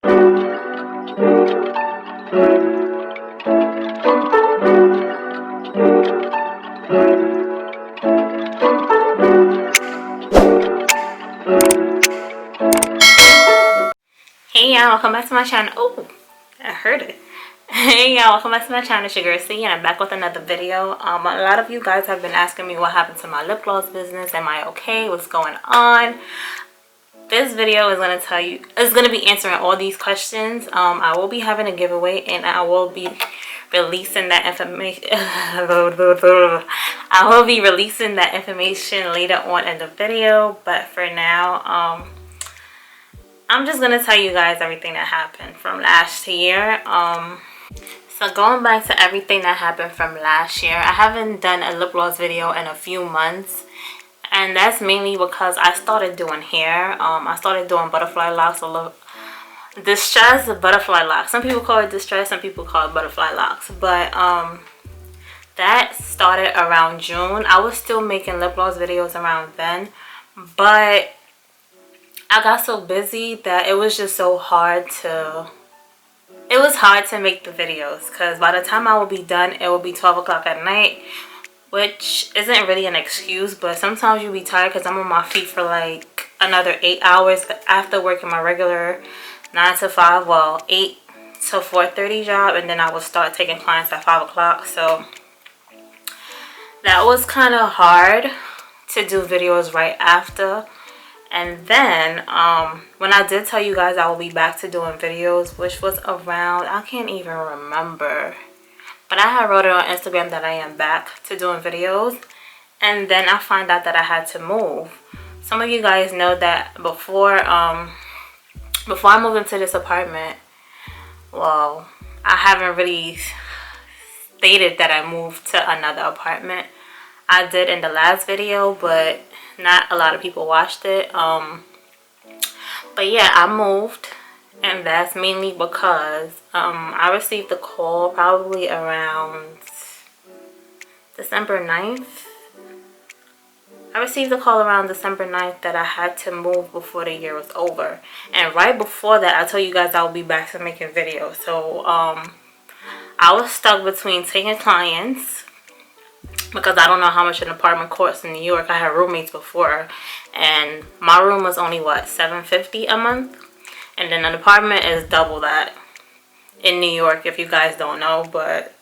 Hey y'all, welcome back to my channel. Oh, I heard it. Hey y'all, welcome back to my channel. It's your girl C, and I'm back with another video. A lot of you guys have been asking me what happened to my lip gloss business. Am I okay? What's going on? This video is going to tell you, it's going to be answering all these questions. I will be having a giveaway, and I will be releasing that information. I will be releasing that information later on in the video, but for now, I'm just gonna tell you guys everything that happened from last year. So going back to everything that happened from last year, I haven't done a lip gloss video in a few months, and that's mainly because I started doing hair. I started doing butterfly locks, a little distress butterfly locks. Some people call it distress, some people call it butterfly locks, but that started around June. I was still making lip gloss videos around then, but I got so busy that it was just so hard to, it was hard to make the videos, because by the time I will be done, it will be 12 o'clock at night, which isn't really an excuse, but sometimes you'll be tired because I'm on my feet for like another 8 hours after working my regular 9 to 5, well 8 to 4:30 job, and then I will start taking clients at 5 o'clock. So that was kind of hard to do videos right after. And then when I did tell you guys I will be back to doing videos, which was around, I can't even remember, but I had wrote it on Instagram that I am back to doing videos, and then I found out that I had to move. Some of you guys know that before I moved into this apartment, well, I haven't really stated that I moved to another apartment. I did in the last video, but not a lot of people watched it. But yeah, I moved, and that's mainly because I received a call probably around December 9th. I received a call around December 9th that I had to move before the year was over. And right before that, I told you guys I would be back to making videos. So I was stuck between taking clients, because I don't know how much an apartment costs in New York. I had roommates before, and my room was only what, $750 a month, and then an apartment is double that in New York, if you guys don't know. But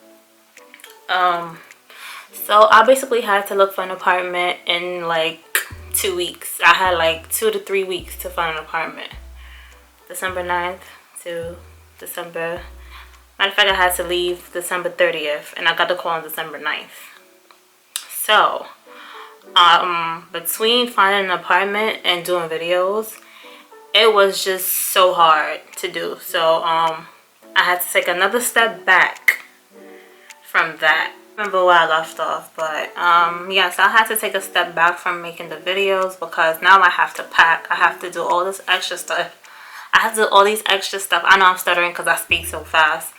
so I basically had to look for an apartment in like 2 weeks. I had like 2 to 3 weeks to find an apartment. December 9th to December, matter of fact, I had to leave December 30th, and I got the call on December 9th. So, between finding an apartment and doing videos, it was just so hard to do. So, I had to take another step back from that. I remember where I left off, but yeah, so I had to take a step back from making the videos, because now I have to pack. I have to do all this extra stuff. I have to do all these extra stuff. I know I'm stuttering because I speak so fast,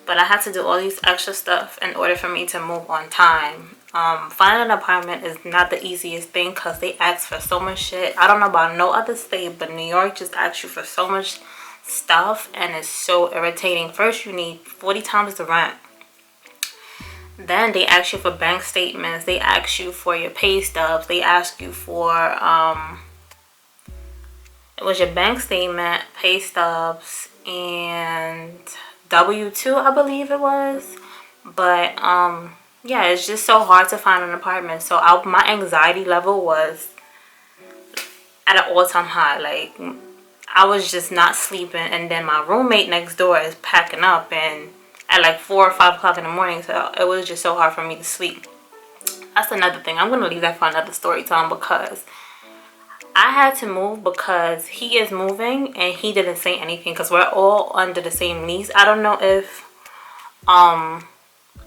but I had to do all these extra stuff in order for me to move on time. Finding an apartment is not the easiest thing, because they ask for so much shit. I don't know about no other state, but New York just asks you for so much stuff, and it's so irritating. First, you need 40 times the rent. Then they ask you for bank statements. They ask you for your pay stubs. They ask you for it was your bank statement, pay stubs, and W-2, I believe it was. But yeah, it's just so hard to find an apartment. So my anxiety level was at an all-time high. Like, I was just not sleeping, and then my roommate next door is packing up, and at like 4 or 5 o'clock in the morning, so it was just so hard for me to sleep. That's another thing. I'm gonna leave that for another story time, because I had to move because he is moving, and he didn't say anything, because we're all under the same lease. I don't know if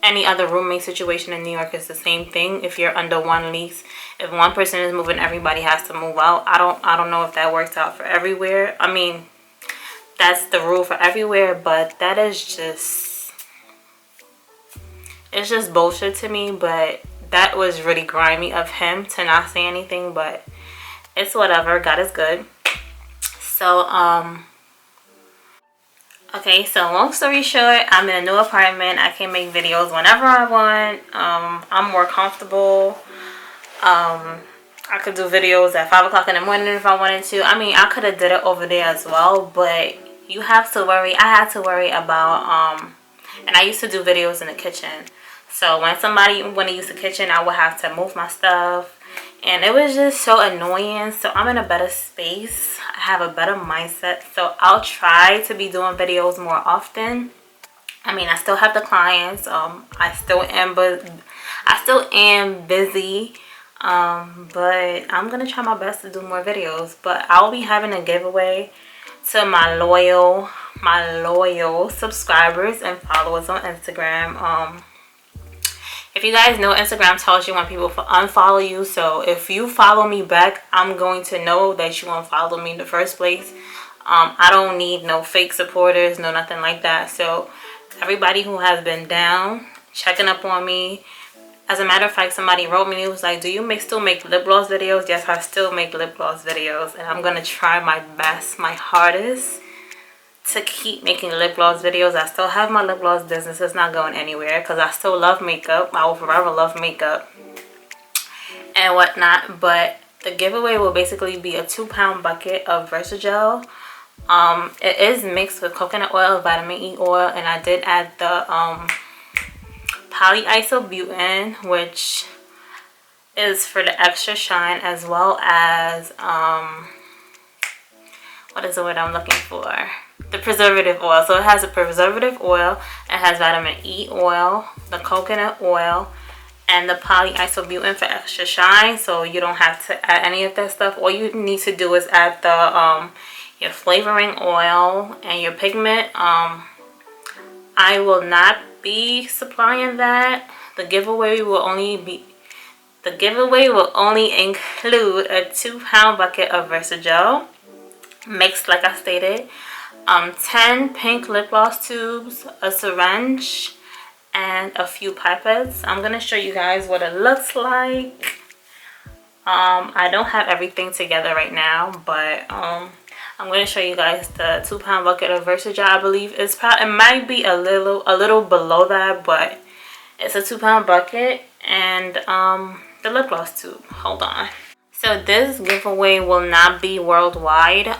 any other roommate situation in New York is the same thing. If you're under one lease, if one person is moving, everybody has to move out. I don't know if that works out for everywhere. I mean, that's the rule for everywhere, but that is just, it's just bullshit to me. But that was really grimy of him to not say anything, but it's whatever. God is good. So Okay, so long story short, I'm in a new apartment. I can make videos whenever I want. I'm more comfortable. I could do videos at 5 o'clock in the morning if I wanted to. I mean, I could have did it over there as well, but you have to worry. I had to worry about, and I used to do videos in the kitchen. So when somebody want to use the kitchen, I would have to move my stuff. And it was just so annoying. So I'm in a better space. I have a better mindset. So I'll try to be doing videos more often. I mean, I still have the clients. I still am busy. But I'm gonna try my best to do more videos. But I'll be having a giveaway to my loyal subscribers and followers on Instagram. If you guys know, Instagram tells you when people unfollow you. So if you follow me back, I'm going to know that you unfollowed me in the first place. I don't need no fake supporters, no nothing like that. So everybody who has been down, checking up on me. As a matter of fact, somebody wrote me and it was like, do you still make lip gloss videos? Yes, I still make lip gloss videos. And I'm going to try my best, my hardest to keep making lip gloss videos. I still have my lip gloss business. It's not going anywhere because I still love makeup. I will forever love makeup and whatnot. But the giveaway will basically be a 2-pound bucket of Versagel. It is mixed with coconut oil, vitamin E oil, and I did add the polyisobutene, which is for the extra shine, as well as what is the word I'm looking for? The preservative oil. So it has a preservative oil, it has vitamin E oil, the coconut oil, and the polyisobutene for extra shine. So you don't have to add any of that stuff. All you need to do is add the your flavoring oil and your pigment. I will not be supplying that. The giveaway will only include a 2-pound bucket of Versagel mixed, like I stated, 10 pink lip gloss tubes, a syringe, and a few pipettes. I'm gonna show you guys what it looks like. I don't have everything together right now, but I'm going to show you guys the 2-pound bucket of Versagel. I believe it might be a little below that, but it's a 2-pound bucket, and the lip gloss tube. Hold on. So this giveaway will not be worldwide.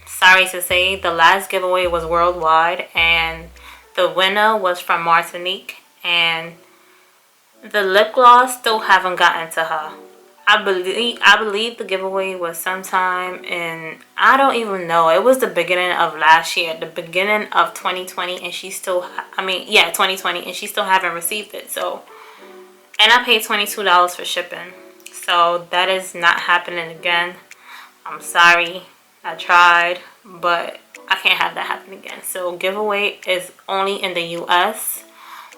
Sorry to say, the last giveaway was worldwide, and the winner was from Martinique, and the lip gloss still haven't gotten to her. I believe the giveaway was sometime in, I don't even know. It was the beginning of last year, the beginning of 2020, and she still, 2020, and she still haven't received it. So, and I paid $22 for shipping. So that is not happening again. I'm sorry. I tried, but I can't have that happen again. So giveaway is only in the US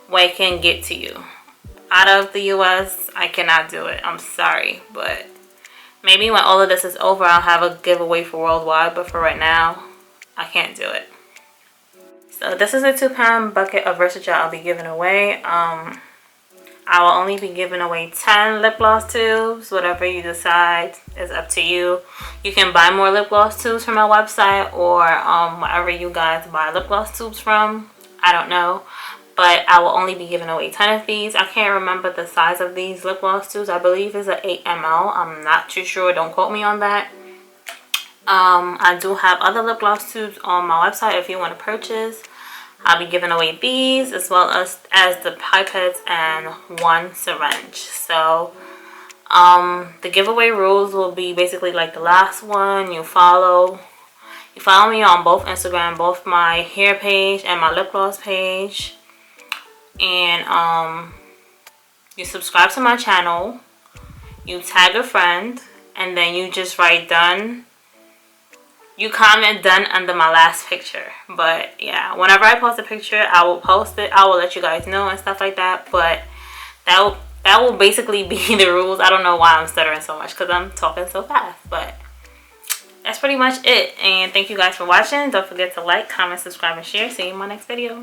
where it can get to you. Out of the US, I cannot do it. I'm sorry, but maybe when all of this is over, I'll have a giveaway for worldwide, but for right now, I can't do it. So this is a 2-pound bucket of Versagel I'll be giving away. I will only be giving away 10 lip gloss tubes. Whatever you decide is up to you. You can buy more lip gloss tubes from my website, or wherever you guys buy lip gloss tubes from. I don't know. But I will only be giving away 10 of these. I can't remember the size of these lip gloss tubes. I believe it's an 8 ml. I'm not too sure. Don't quote me on that. I do have other lip gloss tubes on my website if you want to purchase. I'll be giving away these, as well as the pipettes and 1 syringe. So the giveaway rules will be basically like the last one. You follow me on both Instagram, both my hair page and my lip gloss page. And you subscribe to my channel, you tag a friend, and then you just write done. You comment done under my last picture. But yeah, whenever I post a picture, I will post it. I will let you guys know and stuff like that. But that will basically be the rules. I don't know why I'm stuttering so much because I'm talking so fast. But that's pretty much it. And thank you guys for watching. Don't forget to like, comment, subscribe, and share. See you in my next video.